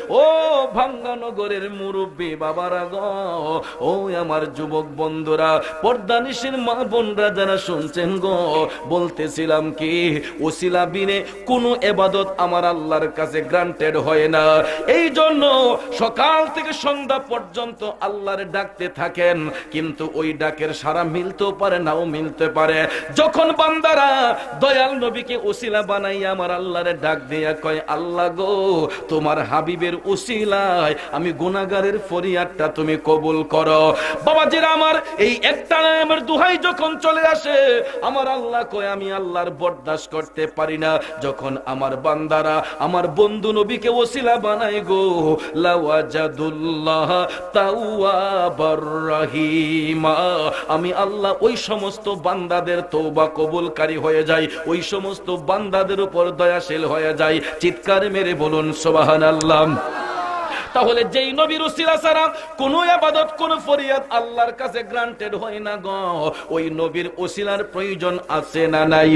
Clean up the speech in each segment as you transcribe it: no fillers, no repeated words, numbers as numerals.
ও ভাঙ্গানগরের মুরব্বী বাবারা গো, ও আমার যুবক বন্ধুরা, পর্দানিশীর মা বোনরা যারা শুনছেন গো, বলতেছিলাম কি ওসিলা বিনে কোনো ইবাদত আমার আল্লাহর কাছে গ্রান্টেড হয় না। এই জন্য সকাল থেকে সন্ধ্যা পর্যন্ত আল্লাহর ডাকতে থাকেন, কিন্তু ওই ডাকের সারা মিলতেও পারে নাও মিলতে পারে। যখন বান্দারা দয়াল নবীকে ওসিলা বানাইয়া আমার আল্লাহর ডাক দিয়া কয়, আল্লাহ গো তোমার হাবিবের ওসিলায় আমি গুনাহগারের ফরিয়াদটা তুমি কবুল করো। বাবাজিরা আমার, এই একটা নামের দোহাই যখন চলে আসে, আমার আল্লাহ কয় আমি আল্লাহর বরদাস্ত করতে পারি না যখন আমার বান্দারা আমার বন্ধু নবীকে ওসিলা বানায় গো। লাওয়াজাদুল্লাহ তাওয়াবার রহিমা, আমি আল্লাহ ওই সমস্ত বান্দাদের তওবা কবুলকারী হয়ে যাই, ওই সমস্ত বান্দাদের উপর দয়াশীল হয়ে যাই। চিৎকার মেরে বলুন সুবহানাল্লাহ। তাহলে যেই নবীর উসিলা ছাড়া কোনো ইবাদত কোনো ফরিয়াদ আল্লাহর কাছে গ্রান্টেড হয় না গো, ওই নবীর উসিলার প্রয়োজন আছে না নাই?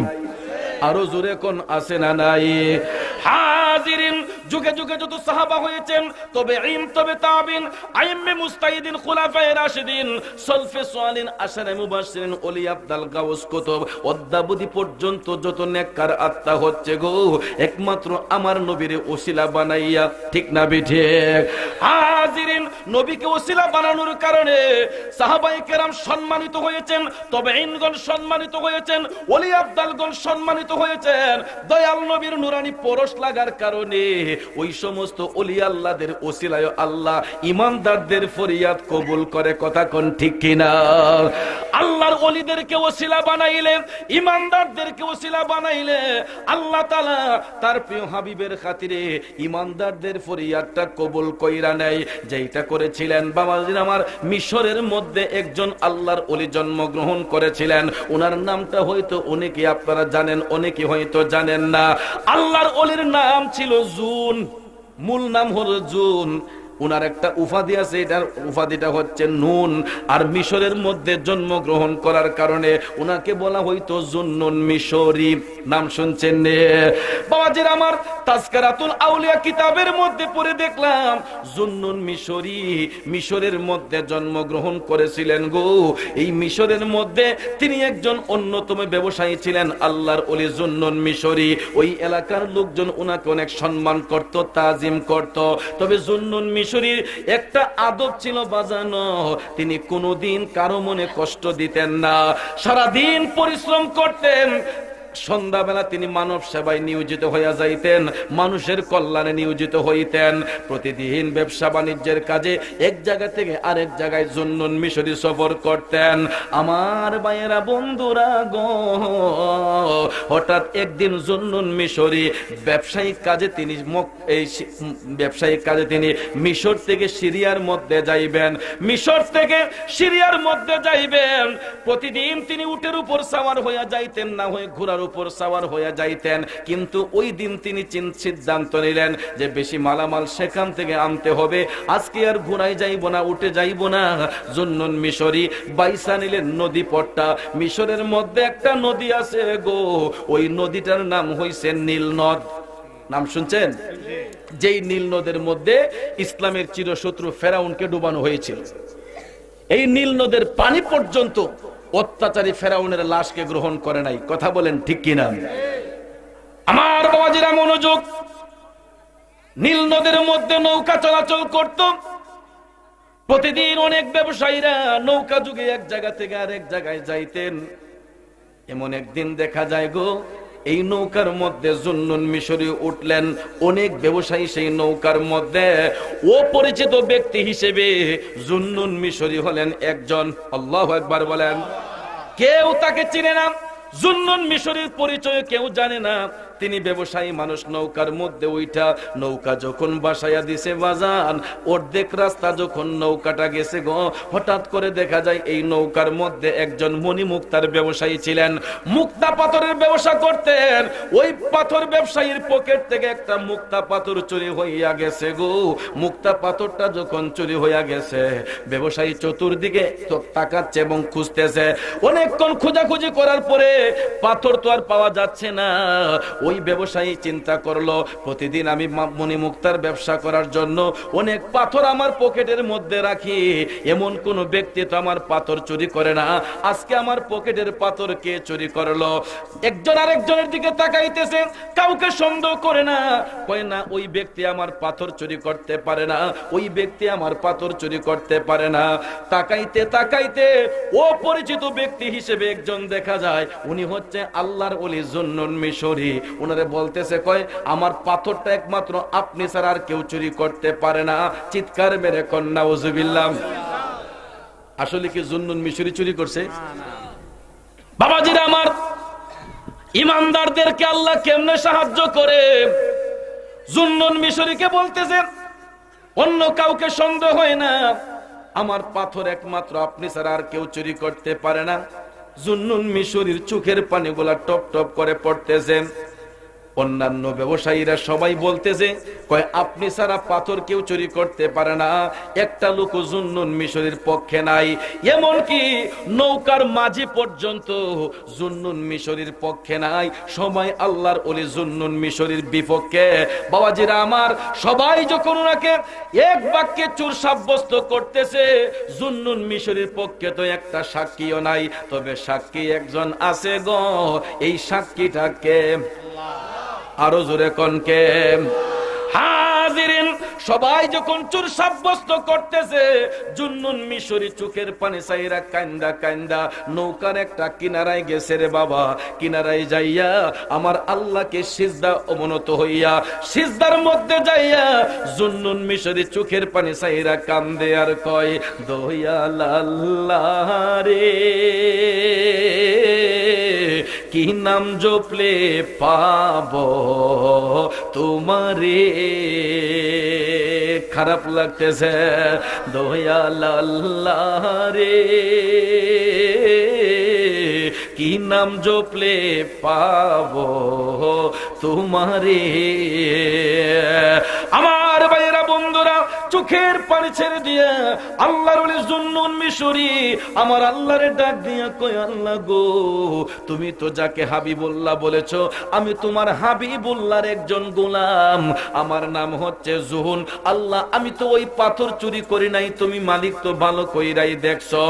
আরো জোরে কোন আছে না নাই? হাজিরিন, যুগে যুগে যত সাহাবা হয়েছেন, তবে ইম তবে তাবিন, আইম্মে মুস্তাহিদিন, খুলাফায়ে রাশিদিন, সলফে সালিহিন, আশারে মুবাশশিরিন, ওলি আব্দাল গাউস কুতুব, অদ্যাবধি পর্যন্ত যত নেককার আত্মা হচ্ছে গো, একমাত্র আমার নবীর ওসিলা বানাইয়া, ঠিক না বিঠিক? হাজিরিন, নবীকে ওসিলা বানানোর কারণে সাহাবায়ে কেরাম সম্মানিত হয়েছেন, তবে ইনগণ সম্মানিত হয়েছেন, ওলি আব্দালগণ সম্মানিত হয়েছেন। দয়াল নবীর নুরানি পরশ লাগার কারণে ওই সমস্ত ওলি আল্লাহদের ওসিলায় আল্লাহ ইমানদারদের ফরিয়াদ কবুল করে। কথা কোন ঠিক কিনা? আল্লাহর ওলিদেরকে ওসিলা বানাইলে, ইমানদারদেরকে ওসিলা বানাইলে আল্লাহ তাআলা তার প্রিয় হাবিবের খাতিরে ইমানদারদের ফরিয়াদটা কবুল কইরা নেয়। যেটা করেছিলেন বাবাজির আমার, মিশরের মধ্যে একজন আল্লাহর ওলি জন্মগ্রহণ করেছিলেন। ওনার নামটা হয়তো অনেকে আপনারা জানেন, অনেকে হয়তো জানেন না। আল্লাহর ওলির নাম ছিল জুন, মূল নাম হলো জুন। উনার একটা উপাধি আছে, এটার উপাধিটা হচ্ছে নুন। আর মিশরের মধ্যে জন্মগ্রহণ করার কারণে উনাকে বলা হইতো জুন্নুন মিশরি। নাম শুনছেন নে বাবাজির আমার? তাজকিরাতুল আউলিয়া কিতাবের মধ্যে পড়ে দেখলাম জুন্নুন মিশরি মিশরের মধ্যে জন্মগ্রহণ করেছিলেন গো। এই মিশরের মধ্যে তিনি একজন অন্যতম ব্যবসায়ী ছিলেন, আল্লাহর ওলি জুন্নুন মিশরি। ওই এলাকার লোকজন উনাকে অনেক সম্মান করত, তাজিম করত। তবে জুন্নুন মিশরীর একটা আদব ছিল বাজানো, তিনি কোনোদিন কারো মনে কষ্ট দিতেন না, সারাদিন পরিশ্রম করতেন। সন্ধ্যাবেলা তিনি মানব সেবায় নিয়োজিত হইয়া যাইতেন, মানুষের কল্যাণে নিয়োজিত হইতেন। প্রতিদিন ব্যবসা বাণিজ্যের কাজে এক জায়গা থেকে আরেক জায়গায় জুন্নুন মিশরী সফর করতেন। আমার ভাইয়েরা বন্ধুরা গো, হঠাৎ একদিন জুন্নুন মিশরী ব্যবসায়িক কাজে তিনি মিশর থেকে সিরিয়ার মধ্যে যাইবেন, মিশর থেকে সিরিয়ার মধ্যে যাইবেন। প্রতিদিন তিনি উটের উপর সাওয়ার হইয়া যাইতেন, না হয়ে ঘোড়ার উপর সাওয়ার হয়ে যাইতেন। কিন্তু ওই দিন তিনি সিদ্ধান্ত নিলেন যে বেশি মালামাল সেখান থেকে আনতে হবে, আজকে আর ঘোড়ায় যাইব না, উঠে যাইব না। জুন্নুন মিশরী বাইসা নিলেন নদী পট্টা। মিশরের মধ্যে একটা নদী আছে গো, ওই নদীটার নাম হইছে নীল নদ। নাম শুনছেন? যেই নীল নদের মধ্যে ইসলামের চিরশত্রু ফেরাউনকে ডুবানো হয়েছিল। এই নীল নদের পানি পর্যন্ত অত্যাচারী ফেরাউনের লাশকে গ্রহণ করে নাই। কথা বলেন ঠিক কিনা? আমার বাবাজিরা মনোযোগ। নীল নদের মধ্যে নৌকা চলাচল করত। প্রতিদিন অনেক ব্যবসায়ীরা নৌকা যুগে এক জায়গা থেকে আরেক জায়গায় যাইতেন। এমন একদিন দেখা যায় গো, এই নৌকার মধ্যে জুন্নুন মিশরী উঠলেন। অনেক ব্যবসায়ী সেই নৌকার মধ্যে, ও পরিচিত ব্যক্তি হিসেবে জুন্নুন মিশরী হলেন একজন। আল্লাহু আকবার বলেন। কেউ তাকে চিনে না, জুন্নুন মিশরীর পরিচয় কেউ জানে না। তিনি ব্যবসায়ী মানুষ। নৌকার মধ্যে উইঠা নৌকা যখন বাসায়া দিছে বাজান, অর্ধেক রাস্তা যখন নৌকাটা গেছে গো, হঠাৎ করে দেখা যায় এই নৌকার মধ্যে একজন মণিমুক্তার ব্যবসায়ী ছিলেন, মুক্তা পাথরের ব্যবসা করতেন। ওই পাথর ব্যবসায়ীর পকেট থেকে একটা মুক্তা পাথর চুরি হইয়া গেছে গো। মুক্তা পাথরটা যখন চুরি হইয়া গেছে, ব্যবসায়ী চতুর্দিকে তাকাচ্ছে এবং খুঁজতেছে। অনেকক্ষণ খোঁজাখুঁজি করার পরে পাথর তো আর পাওয়া যাচ্ছে না। ওই ব্যবসায়ী চিন্তা করলো প্রতিদিন আমি মণিমুক্তার ব্যবসা করার জন্য অনেক পাথর আমার পকেটের মধ্যে রাখি, এমন কোন ব্যক্তি তো আমার পাথর চুরি করে না, আজকে আমার পকেটের পাথর কে চুরি করলো? একজন আরেকজনের দিকে তাকাইতেছে, কাউকে সন্দেহ করে না, কয় না ওই ব্যক্তি আমার পাথর চুরি করতে পারে না, ওই ব্যক্তি আমার পাথর চুরি করতে পারে না। তাকাইতে তাকাইতে অপরিচিত ব্যক্তি হিসেবে একজন দেখা যায়, উনি হচ্ছে আল্লাহর ওলি জুন্নুন মিশরী। উনারে বলতেছে, কয় আমার পাথরটা একমাত্র আপনি ছাড়া আর কেউ চুরি করতে পারে না। চিৎকার মেরে কন্যা উযুবিল্লাহ। আসলে কি জুন্নুন মিশরী চুরি করছে? বাবাজিরা আমার, ইমানদারদেরকে আল্লাহ কেমনে সাহায্য করে? জুন্নুন মিশরীকে বলতেছে, অন্য কাউকে সন্দেহ হয় না, আমার পাথর একমাত্র আপনি ছাড়া আর কেউ চুরি করতে পারে না। জুন্নুন মিশরীর চোখের পানিগুলা টপ টপ করে পড়তেছে। অন্যান্য ব্যবসায়ীরা সবাই বলতেছে, কয় আপনি ছাড়া পাথর কেউ চুরি করতে পারে না। একটা লোক জুন্নুন মিশরীর পক্ষে নাই, এমনকি নৌকার মাঝি পর্যন্ত জুন্নুন মিশরীর পক্ষে নাই। সবাই আল্লাহর ওলি জুন্নুন মিশরীর বিপক্ষে। বাবাজিরা আমার, সবাই যখন ওনাকে এক বাক্যে চোর সাব্যস্ত করতেছে, জুন্নুন মিশরীর পক্ষে তো একটা সাক্ষীও নাই, তবে সাক্ষী একজন আছে গো। এই সাক্ষীটাকে আরো জোরে কনকে। হাজিরিন, সবাই যখন চোর সাব্যস্ত করতেছে, জুন্নুন মিশরী চোখের পানি চাইরা কান্দা কান্দা নৌকার একটা কিনারায় গেছে রে বাবা। কিনারায় যাইয়া আমার আল্লাহকে সিজদা অবনত হইয়া সিজদার মধ্যে যাইয়া জুন্নুন মিশরী চোখের পানি চাইরা কান্দে আর কয়, দয়াল আল্লাহ রে, কি নাম জপলে পাবো তোমারে। খারাপ লাগতেছে, দয়াল আল্লাহ রে, কি নাম জপলে পাবো তোমারে। আমার ভাইয়েরা বন্ধুরা, চোখের পানি ছেড়ে দিয়া আল্লাহর ওলি জুন্নুন মিশরী আমার আল্লাহরে ডাক দিয়া কয়, আল্লাহ গো, তুমি তো যাকে হাবিবুল্লাহ বলেছো, আমি তোমার হাবিবুল্লাহর একজন গোলাম, আমার নাম হচ্ছে জুহুন। আল্লাহ, আমি তো ওই পাথর চুরি করি নাই, তুমি মালিক তো ভালো কইরাই দেখছো।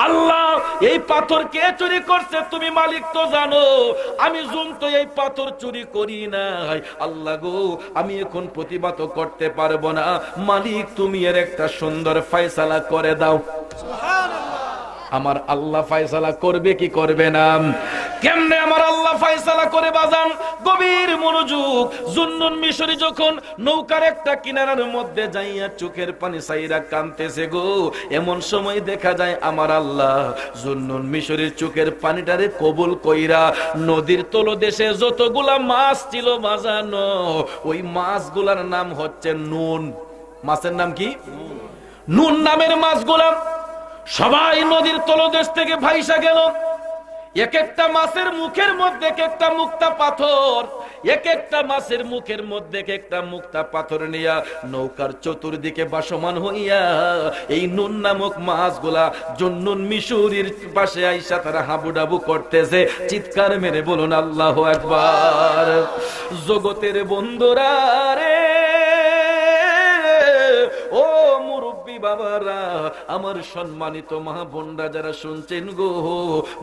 আল্লাহ, এই পাথর কে চুরি করছে তুমি মালিক তো জানো, আমি জুন তো এই পাথর চুরি করি নাই। আল্লাহ গো, আমি এখন প্রতিবাদ করতে পারবো না, মালিক তুমি এর একটা সুন্দর ফয়সালা করে দাও। আমার আল্লাহ ফয়সালা করবে কি করবে না? কেমনে আমার আল্লাহ ফয়সালা করে বাজান? গভীর মনোযোগ। জুন্নুন মিশরী যখন নৌকার একটা কিনারার মধ্যে যাইয়া চোখের পানি চাইরা কাঁদতেছে গো, এমন সময় দেখা যায় আমার আল্লাহ জুন্নুন মিশরীর চোখের পানিটারে কবুল কইরা নদীর তলদেশে যতগুলা মাছ ছিল বাজানো, ওই মাছগুলার নাম হচ্ছে নুন। মাছের নাম কি? নুন নামের মাছগুলা সবাই নদীর তলদেশ থেকে ভাইসা গেল। এক একটা মাছের মুখের মধ্যে এক একটা মুক্তা পাথর, এক একটা মাছের মুখের মধ্যে এক একটা মুক্তা পাথর নিয়া নৌকার চতুর্দিকে ভাসমান হইয়া এই নুন নামক মাছগুলা জুন্নুন মিশরীর পাশে আইসা তারা হাবুডাবু করতেছে। চিৎকার মেরে বলুন আল্লাহু আকবার। জগতের বন্ধুরা রে, ও মুরব্বী বাবারা, আমার সম্মানিত মা বোনরা যারা শুনছেন গো,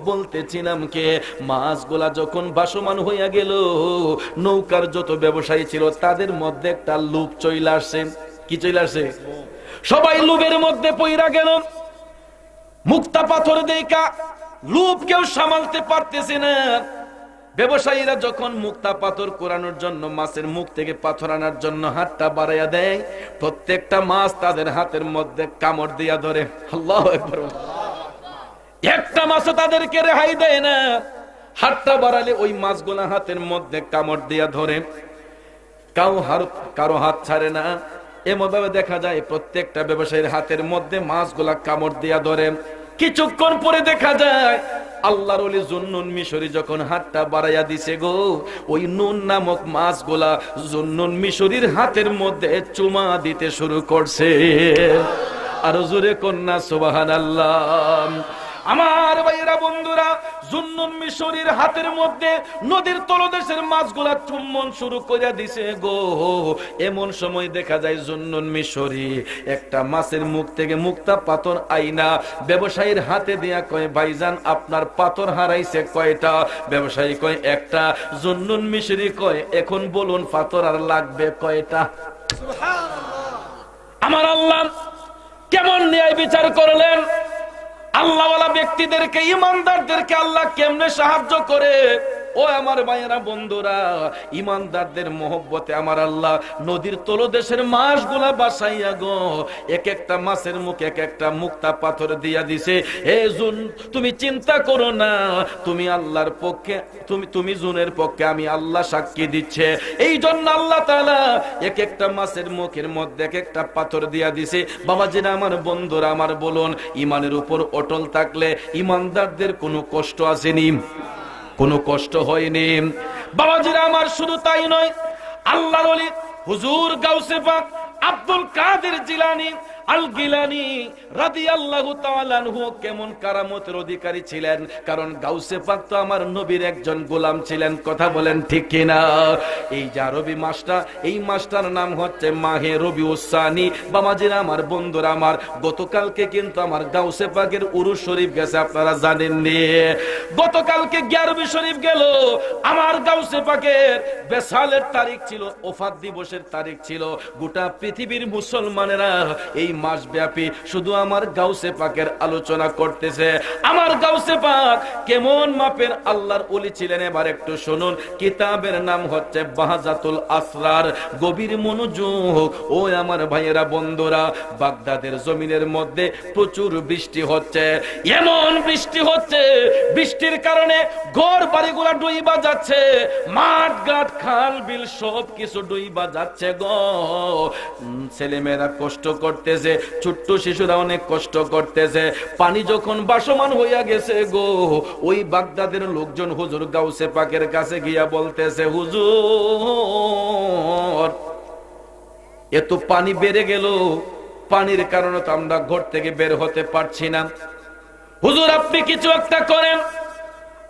বলতেছিলাম কে, মাছগুলা যখন ভাসমান হইয়া গেল, নৌকার যত ব্যবসায়ী ছিল তাদের মধ্যে একটা লোভ চলে আসছে। কি চলে আসছে? সবাই লোভের মধ্যে পইরা গেল। মুক্তা পাথর দেখা লোভ কেউ সামালতে পারতেছে না। ব্যবসায়ীরা যখন মুক্তা পাথর কোরানোর জন্য মাছের মুখ থেকে পাথর আনার জন্য হাতটা বাড়াইয়া দেয়, প্রত্যেকটা মাছ তাদের হাতের মধ্যে কামড় দিয়া ধরে। আল্লাহু আকবার। একটা মাছও তাদেরকে রেহাই দেয় না। হাতটা বাড়ালে ওই মাছগুলা হাতের মধ্যে কামড় দিয়া ধরে, কারো হাত ছাড়ে না। এমনভাবে দেখা যায় প্রত্যেকটা ব্যবসায়ীর হাতের মধ্যে মাছগুলা কামড় দিয়া ধরে। কিছুক্ষণ পরে দেখা যায় আল্লাহর ওলি জুন্নুন মিশরী যখন হাতটা বাড়াইয়া দিছে গো, ওই নুন নামক মাছগুলা জুন্নুন মিশরীর হাতের মধ্যে চুমা দিতে শুরু করছে। আর জোরে কন্যা সুবহানাল্লাহ। আমার ভাইয়েরা বন্ধুরা, জুন্নুন মিশরীর হাতের মধ্যে নদীর তলদেশের মাছগুলা চুম্বন শুরু করে দিছে গো। এমন সময় দেখা যায় জুন্নুন মিশরী একটা মাছের মুখ থেকে মুক্তা পাথর আইনা ব্যবসায়ীর হাতে দিয়া কয়, ভাইজান আপনার পাথর হারাইছে কয়টা? ব্যবসায়ী কয় একটা। জুন্নুন মিশরী কয়, এখন বলুন পাথর আর লাগবে কয়টা? আমার আল্লাহ কেমন ন্যায় বিচার করলেন! আল্লাহওয়ালা ব্যক্তিদেরকে, ইমানদারদেরকে আল্লাহ কেমনে সাহায্য করে। ও আমার ভাইয়েরা বন্ধুরা, ইমানদারদের মহব্বতে আমার আল্লাহ নদীর তলদেশের মাছগুলা বাসাইয়া গো এক একটা মাছের মুখ এক একটা মুক্তা পাথর দিয়া দিছে। হে জুন, তুমি চিন্তা করো না, তুমি আল্লাহর পক্ষে, তুমি জুনের পক্ষে, আমি আল্লাহ সাক্ষী দিচ্ছে। এই জন্য আল্লাহ তাআলা এক একটা মাছের মুখের মধ্যে এক একটা পাথর দিয়া দিছে। বাবাজিরা আমার বন্ধুরা আমার, বলুন ইমানের উপর অটল থাকলে ইমানদারদের কোনো কষ্ট আসেনি, কোনো কষ্ট হয়নি। বাবাজিরা আমার, শুধু তাই নয়, আল্লাহর ওলি হুজুর গাউসে পাক আব্দুল কাদের জিলানী আল গিলানী রাদিয়াল্লাহু তাআলা আনহু কেমন কারামতের অধিকারী ছিলেন, কারণ গাউসে পাক তো আমার নবীর একজন গোলাম ছিলেন। কথা বলেন ঠিক কিনা? এই যে রবি মাসটা, এই মাসটার নাম হচ্ছে মাহে রবিউস সানি। বাবাজিরা আমার বন্ধুরা আমার, গতকালকে কিন্তু আমার গাউসে পাকের উরুস শরীফ গেছে, আপনারা জানেননি? গতকালকে গিয়ারবি শরীফ গেল। আমার গাউসে পাকের বেসালের তারিখ ছিল, ওফাত দিবসের তারিখ ছিল। গোটা পৃথিবীর মুসলমানেরা এই মাস ব্যাপী শুধু আমার গাউসে পাকের আলোচনা করতেছে। আমার গাউসে পাক কেমন মাপের আল্লাহর ওলি ছিলেন, এবার একটু শুনুন। কিতাবের নাম হচ্ছে বাহজাতুল আসরার। গভীর মনোযোগ ও আমার ভাইয়েরা বন্ধুরা, বাগদাদের জমিনের মধ্যে প্রচুর বৃষ্টি হচ্ছে, এমন বৃষ্টি হচ্ছে, বৃষ্টির কারণে ঘর বাড়িগুলা ডুইবা যাচ্ছে, মাঠ ঘাট খাল বিল সব কিছু ডুইবা যাচ্ছে গো। ছেলেমেয়েরা কষ্ট করতেছে, ছোট্ট শিশুরা অনেক কষ্ট করতেছে। পানি যখন বাসমান হইয়া গেছে গো, ওই বাগদাদের লোকজন হুজুর গাউসে পাকের কাছে গিয়া বলতেছে, হুজুর এত পানি বেড়ে গেল, পানির কারণে তো আমরা ঘর থেকে বের হতে পারছি না, হুজুর আপনি কিছু একটা করেন,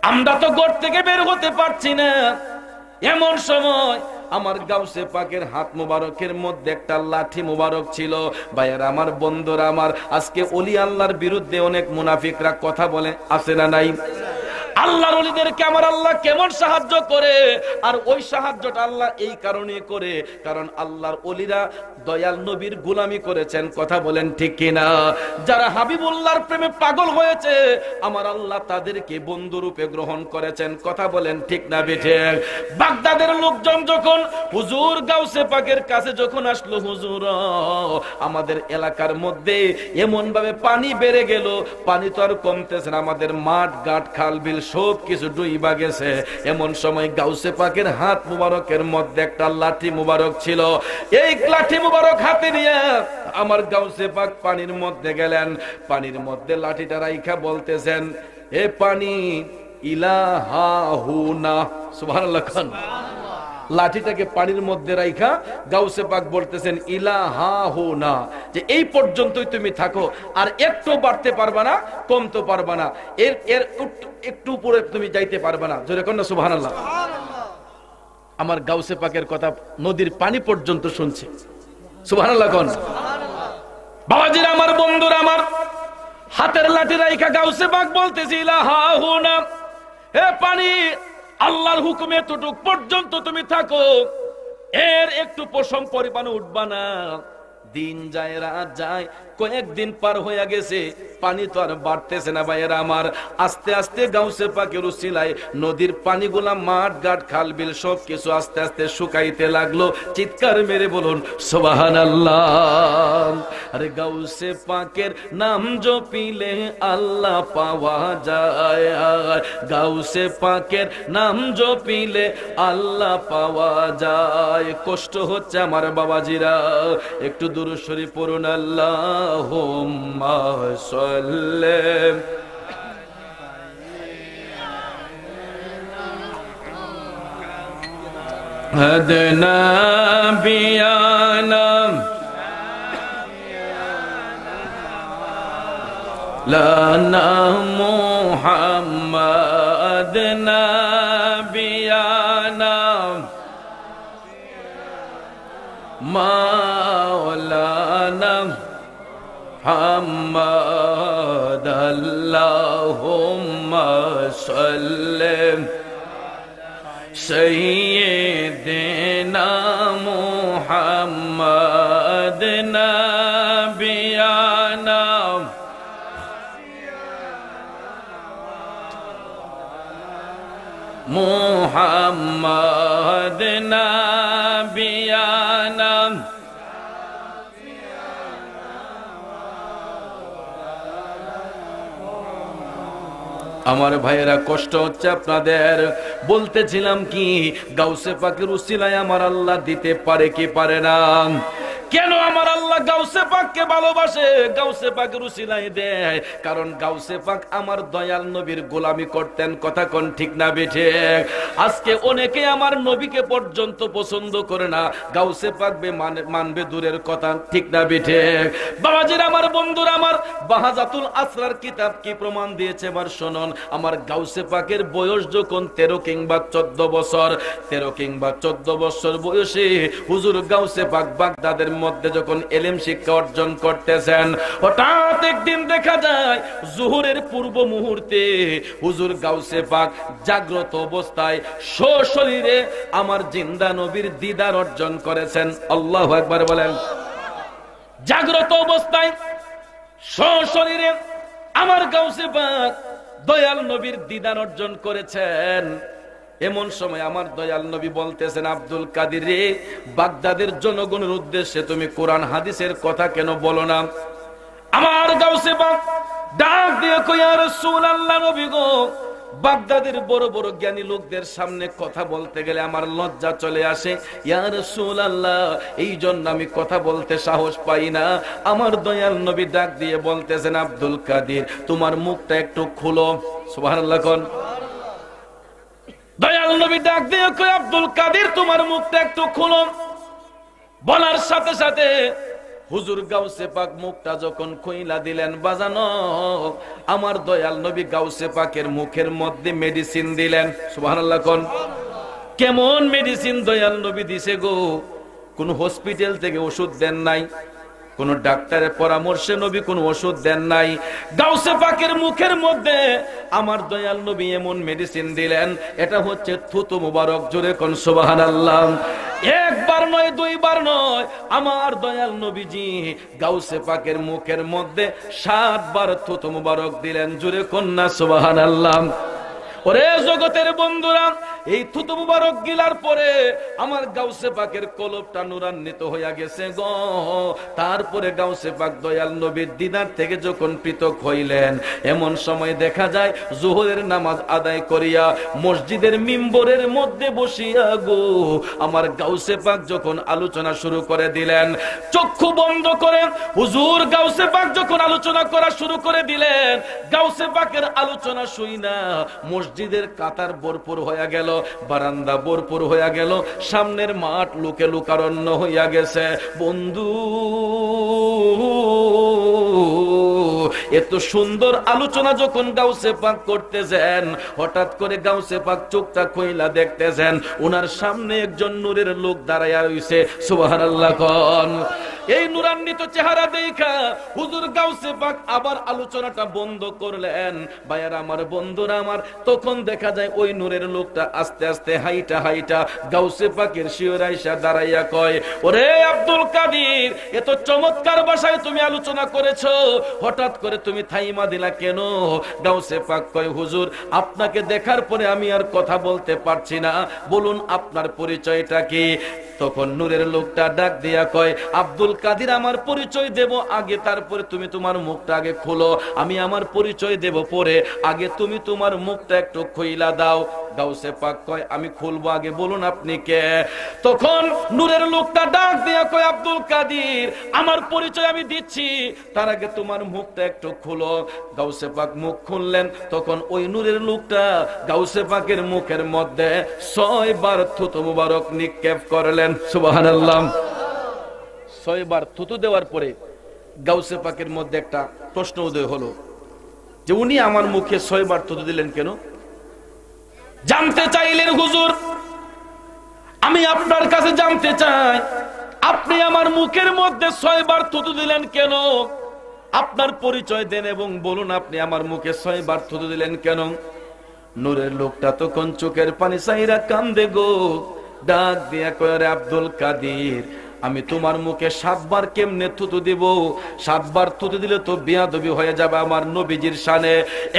আমরা তো ঘর থেকে বের হতে পারছি না। এমন সময় আমার গাউসে পাকের হাত মুবারকের মধ্যে একটা লাঠি মুবারক ছিল। ভাইয়েরা আমার বন্ধুরা আমার, আজকে ওলি আল্লাহর বিরুদ্ধে অনেক মুনাফিকরা কথা বলে, আছে না নাই? আল্লাহর ওলিদেরকে আমার আল্লাহ কেমন সাহায্য করে, আর ওই সাহায্যটা আল্লাহ এই কারণে করে, কারণ আল্লাহর ওলিরা দয়াল নবীর গোলামি করেছেন। কথা বলেন ঠিক কিনা? যারা হাবিবুল্লাহর প্রেমে পাগল হয়েছে, আমার আল্লাহ তাদেরকে বন্ধু রূপে গ্রহণ করেছেন। কথা বলেন ঠিক না বেঠে? বাগদাদের লোকজন যখন হুজুর গাউসে পাকের কাছে যখন আসলো, হুজুর আমাদের এলাকার মধ্যে এমন ভাবে পানি বেড়ে গেল, পানি তো আর কমতেছে না, আমাদের মাঠ ঘাট খাল বিল সব কিছু ডুইবা গেছে। এমন সময় গাউসে পাকের হাত মুবারকের মধ্যে একটা লাঠি মুবারক ছিল। এই লাঠি মুবারক হাতে নিয়ে আমার গাউসে পাক পানির মধ্যে গেলেন, পানির মধ্যে লাঠিটা রাইখা বলতেছেন, এ পানি ইলাহা হুনা। সুবহানাল্লাহ। লাঠিটাকে পানির মধ্যে রাইখা গাউসে পাক বলতেছেন, ইলাহা হুনা, যে এই পর্যন্তই তুমি থাকো, আর একটু বাড়তে পারবা না, কমতে পারবা না, এর একটু উপরে তুমি যাইতে পারবা না। জোরে কোন না সুবহানাল্লাহ। আমার গাউসে পাকের কথা নদীর পানি পর্যন্ত শুনছে। সুবহানাল্লাহ কোন? বাবাজিরা আমার বন্ধুরা আমার, হাতের লাঠি রাইখা গাউসে পাক বলতেছে, ইলাহা হুনা, হে পানি আল্লাহর হুকুমে এতটুক পর্যন্ত তুমি থাকো, এর একটু পশম পরিমাণে উঠবা না। দিন যায় রাত যায়, কয়েকদিন পার হয়ে গেছে, পানি তো আর বাড়তেছে না। ভাইয়েরা আমার, আস্তে আস্তে গাউসে পাকের উসিলায় নদীর পানিগুলা মাঠ ঘাট খাল বিল সব কিছু আস্তে আস্তে শুকাইতে লাগলো। চিৎকার মেরে বলুন সুবহানাল্লাহ। আরে গাউসে পাকের নাম জপিলে আল্লাহ পাওয়া যায়, গাউসে পাকের নাম জপিলে আল্লাহ পাওয়া যায়। কষ্ট হচ্ছে আমার বাবাজিরা, একটু দুরূদ শরীফ পড়ুন। আল্লাহুম্মা সাল্লি হাদনা বিয়ানা লানা মুহাম্মাদ নাবিয়ানা মাওলানা মুহাম্মাদ আল্লাহুম্মা সাল্লি সাইয়্যিদিনা মুহাম্মাদ নাবিয়ানা মুহাম্মাদ নাবিয়ানা আমার ভাইয়েরা কষ্ট হচ্ছে আপনাদের। বলতেছিলাম কি গাউসে পাকের উসিলায় আমার আল্লাহ দিতে পারে কি পারে না? কেন আমার আল্লাহ গাউসে পাককে ভালোবাসে, গাউসে পাকের উসিলায় দেয়? কারণ গাউসে পাক আমার দয়াল নবীর গোলামি করতেন। কথা কোন ঠিক না বেঠে? আজকে অনেকে আমার নবীকে পর্যন্ত পছন্দ করে না, গাউসে পাক মানবে দূরের কথা, ঠিক না বেঠে? বাবাজির আমার বন্ধুরা আমার, বাহাজাতুল আসরার কিতাব কি প্রমাণ দিয়েছে এবার শুনুন। আমার গাউসে পাকের বয়স যখন 13 কিংবা 14 বছর, 13 কিংবা 14 বছর বয়সে হুজুর গাউসে পাক বাগদাদের মধ্যে যখন ইলম শিক্ষা অর্জন করতেছেন, হঠাৎ একদিন দেখা যায় জোহরের পূর্ব মুহূর্তে হুজুর গাউসে পাক জাগ্রত অবস্থায় সশরীরে আমার জিন্দা নবীর দিদার অর্জন করেছেন। আল্লাহু আকবার বলেন। জাগ্রত অবস্থায় সশরীরে আমার গাউসে পাক দয়াল নবীর দিদার অর্জন করেছেন। এমন সময় আমার দয়াল নবী বলতেছেন, আব্দুল কাদের রে, বাগদাদের জনগণের উদ্দেশ্যে তুমি কোরআন হাদিসের কথা কেন বলো না? আমার গাউসে পাক ডাক দিয়ে কই, ইয়া রাসূলুল্লাহ, নবী গো, বাগদাদের বড় বড় জ্ঞানী লোকদের সামনে কথা বলতে গেলে আমার লজ্জা চলে আসে। ইয়া রাসূলুল্লাহ, এই জন্য আমি কথা বলতে সাহস পাই না। আমার দয়াল নবী ডাক দিয়ে বলতেছেন, আব্দুল কাদের, তোমার মুখটা একটু খুলো। সুবহানাল্লাহ কোন। দয়াল নবী ডাক দিয়ে কই, আব্দুল কাদের, তোমার মুখটা একটু খুলো। বলার সাথে সাথে হুজুর গাউসে পাক মুখটা যখন খুইলা দিলেন, বাজানো আমার দয়াল নবী গাউসে পাকের মুখের মধ্যে মেডিসিন দিলেন। সুবহানাল্লাহ কোন। কেমন মেডিসিন দয়াল নবী দিছে গো! কোন হসপিটাল থেকে ওষুধ দেন নাই, কোন ডাক্তারের পরামর্শে নবী কোন ওষুধ দেন নাই। গাউসে পাকের মুখের মধ্যে আমার দয়াল নবী এমন মেডিসিন দিলেন, এটা হচ্ছে থুতু মুবারক। জোরে কোন সুবহানাল্লাহ। একবার নয়, দুইবার নয়, আমার দয়াল নবীজি গাউসে পাকের মুখের মধ্যে 7 বার থুতু মুবারক দিলেন। জোরে কোন না সুবহানাল্লাহ। ওরে জগতের বন্ধুরা, এই থুতু মুবারক গিলার পরে আমার গাউসে পাকের কলবটা নূরান্বিত হইয়া গেছে গো। তারপরে গাউসে পাক দয়াল নবীর দিদার থেকে যখন পৃথক হইলেন, এমন সময় দেখা যায় যোহরের নামাজ আদায় করিয়া মসজিদের মিম্বরের মধ্যে বসিয়া গো আমার গাউসে পাক যখন আলোচনা শুরু করে দিলেন, চক্ষু বন্ধ করে হুজুর গাউসে পাক যখন আলোচনা করা শুরু করে দিলেন, গাউসে পাকের আলোচনা শুই না মসজিদের কাতার ভরপুর হইয়া গেল, বারান্দা ভরপুর হইয়া গেল, সামনের মাঠ লোকে লোকারণ্য হইয়া গেছে। বন্ধু, এত সুন্দর আলোচনা যখন গাউসে পাক করতেছেন, হঠাৎ করে গাউসে পাক চোখটা খুইলা দেখতেছেন ওনার সামনে একজন নূরের লোক দাঁড়াইয়া রইছে। সুবহানাল্লাহ কোন। এই নূরান্বিত চেহারা দেখা হুজুর গাউসে পাক আবার আলোচনাটা বন্ধ করলেন। ভাইয়ারা আমার, বন্ধুরা আমার, তখন দেখা যায় ওই নূরের লোকটা আস্তে আস্তে হাইটা হাইটা গাউসে পাকের শিয়রে আইসা দাঁড়াইয়া কয়, ওরে আব্দুল কাদের, এত চমৎকার ভাষায় তুমি আলোচনা করেছো, হঠাৎ করে তুমি থাইমা দিলা কেন? গাউসে পাক কয়, হুজুর আপনাকে দেখার পরে আমি আর কথা বলতে পারছি না, বলুন আপনার পরিচয়টা কি? তখন নূরের লোকটা ডাক দিয়া কয়, আব্দুল কাদের, আমার পরিচয় দেব আগে, তারপরে তুমি তোমার মুখটা আগে খোলো। আমি আমার পরিচয় দেব পরে, আগে তুমি তোমার মুখটা একটু খুইলা দাও। গাউসে পাক কয়, আমি খুলবো, আগে বলুন আপনি কে? তখন নূরের লোকটা ডাক দিয়া কয়, আব্দুল কাদের, আমার পরিচয় আমি দিচ্ছি, তার আগে তোমার মুখটা একটু খুলো। গাউসে পাক মুখ খুললেন, তখন ওই নূরের লোকটা গাউসে পাকের মুখের মধ্যে 6 বার থুতু মুবারক নিক্ষেপ করলেন। সুবহানাল্লাহ। 6 বার থুতু দেওয়ার পরে গাউসে পাকের মধ্যে একটা প্রশ্ন উদয় হলো, যে উনি আমার মুখে 6 বার থুতু দিলেন কেন? জানতে চাইলেন হুজুর, আমি আপনার কাছে জানতে চাই, আপনি আমার মুখের মধ্যে 6 বার থুতু দিলেন কেন? আপনার পরিচয় দেন এবং বলুন আপনি আমার মুখে 6 বার থুতু দিলেন কেন? নূরের লোকটা তখন চোখের পানি চাইরা কান্দে গো, ডাক দিয়া কয়, রে আব্দুল কাদের, আমি তোমার মুখে 7 বার কেমনে থুতু দিব? 7 বার থুতু দিলে তো বেয়াদবি হয়ে যাবে আমার নবীজির শানে।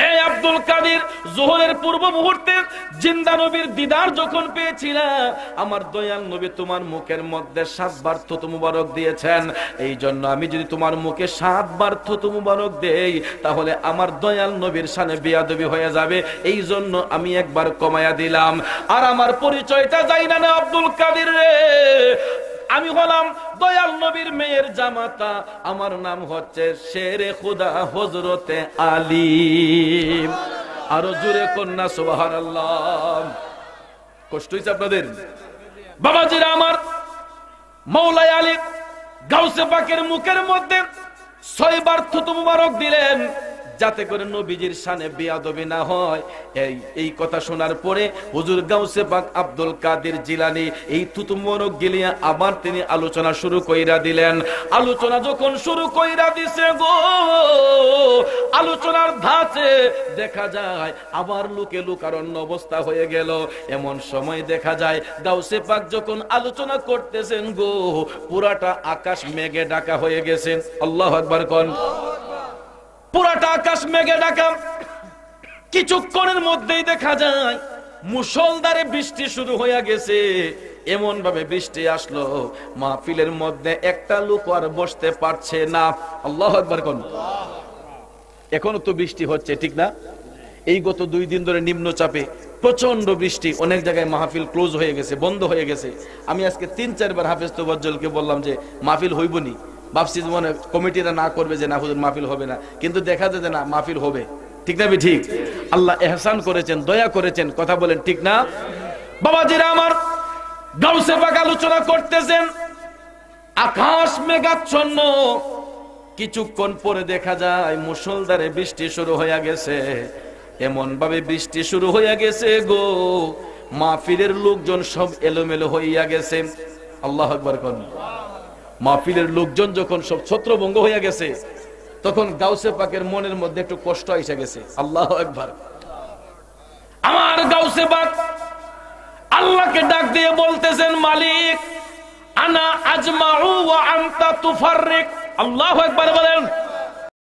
এ আব্দুল কাদের, যোহরের পূর্ব মুহূর্তে জিন্দা নবীর দিদার যখন পেয়েছিলাম, আমার দয়াল নবী তোমার মুখের মধ্যে 7 বার থুতু মুবারক দিয়েছেন। এই জন্য আমি যদি তোমার মুখে 7 বার থুতু মুবারক দেই, তাহলে আমার দয়াল নবীর শানে বেয়াদবি হয়ে যাবে। এই জন্য আমি একবার কমায়া দিলাম। আর আমার পরিচয়টা যাই না না আব্দুল কাদের রে, আমি হলাম দয়াল নবীর মেয়ের জামাতা, আমার নাম হচ্ছে শেরে খুদা হযরতে আলী। আরো জোরে কন্যা সুবহানাল্লাহ। কষ্ট হইছে আপনাদের? বাবাজিরা আমার, মাওলাই আলী গাউসে পাকের মুখের মধ্যে 6 বার থুতু মুবারক দিলেন, যাতে করে নবীজির শানে বেয়াদবি না হয়। এই কথা শোনার পরে হুজুর গাউসে পাক আব্দুল কাদের জিলানী এই থুতু মুবারক গিলিয়া আবার তিনি আলোচনা শুরু কইরা দিলেন। আলোচনা যখন শুরু কইরা দিছে গো, আলোচনার ধাঁচে দেখা যায় আবার লোকে লোকারণ্য অবস্থা হয়ে গেল। এমন সময় দেখা যায় গাউসে পাক যখন আলোচনা করতেছেন গো, পুরাটা আকাশ মেঘে ঢাকা হয়ে গেছে। আল্লাহু আকবার কোন। পুরাটা আকাশ মেঘে ঢাকা। কিছুক্ষণের মধ্যেই দেখা যায় মুষলধারে বৃষ্টি শুরু হয়ে গেছে। এমন ভাবে বৃষ্টি আসলো, মাহফিলের মধ্যে একটা লোক আর বসতে পারছে না। আল্লাহু আকবার কোন। এখনো তো বৃষ্টি হচ্ছে, ঠিক না? এই গত 2 দিন ধরে নিম্নচাপে প্রচন্ড বৃষ্টি, অনেক জায়গায় মাহফিল ক্লোজ হয়ে গেছে, বন্ধ হয়ে গেছে। আমি আজকে 3-4 বার হাফেজ তোবাজ্জলকে বললাম যে মাহফিল হইবনি, ভাবছি মনে কমিটিরা না করবে যে না হুজুর মাহফিল হবে না, কিন্তু দেখা যায় যে না মাহফিল হবে। ঠিক না? ঠিক। আল্লাহ এহসান করেছেন, দয়া করেছেন, কথা বলেন ঠিক না? বাবাজিরা আমার, গাউসে পাক আলোচনা করতেছেন, আকাশ মেঘাচ্ছন্ন। কিছুক্ষণ পরে দেখা যায় মুষলধারে বৃষ্টি শুরু হয়ে গেছে। এমন ভাবে বৃষ্টি শুরু হয়ে গেছে গো, মাহফিলের লোকজন সব এলোমেলো হইয়া গেছে। আল্লাহু আকবার কোন। মাহফিলের লোকজন যখন সব ছত্রভঙ্গ হয়ে গেছে, তখন গাউসে পাকের মনের মধ্যে একটু কষ্ট এসে গেছে। আল্লাহু আকবার। আমার গাউসে পাক আল্লাহকে ডাক দিয়ে বলতেছেন, মালিক আনা আজমাউ ওয়া আনতা তুফাররিক। আল্লাহু আকবার বলেন।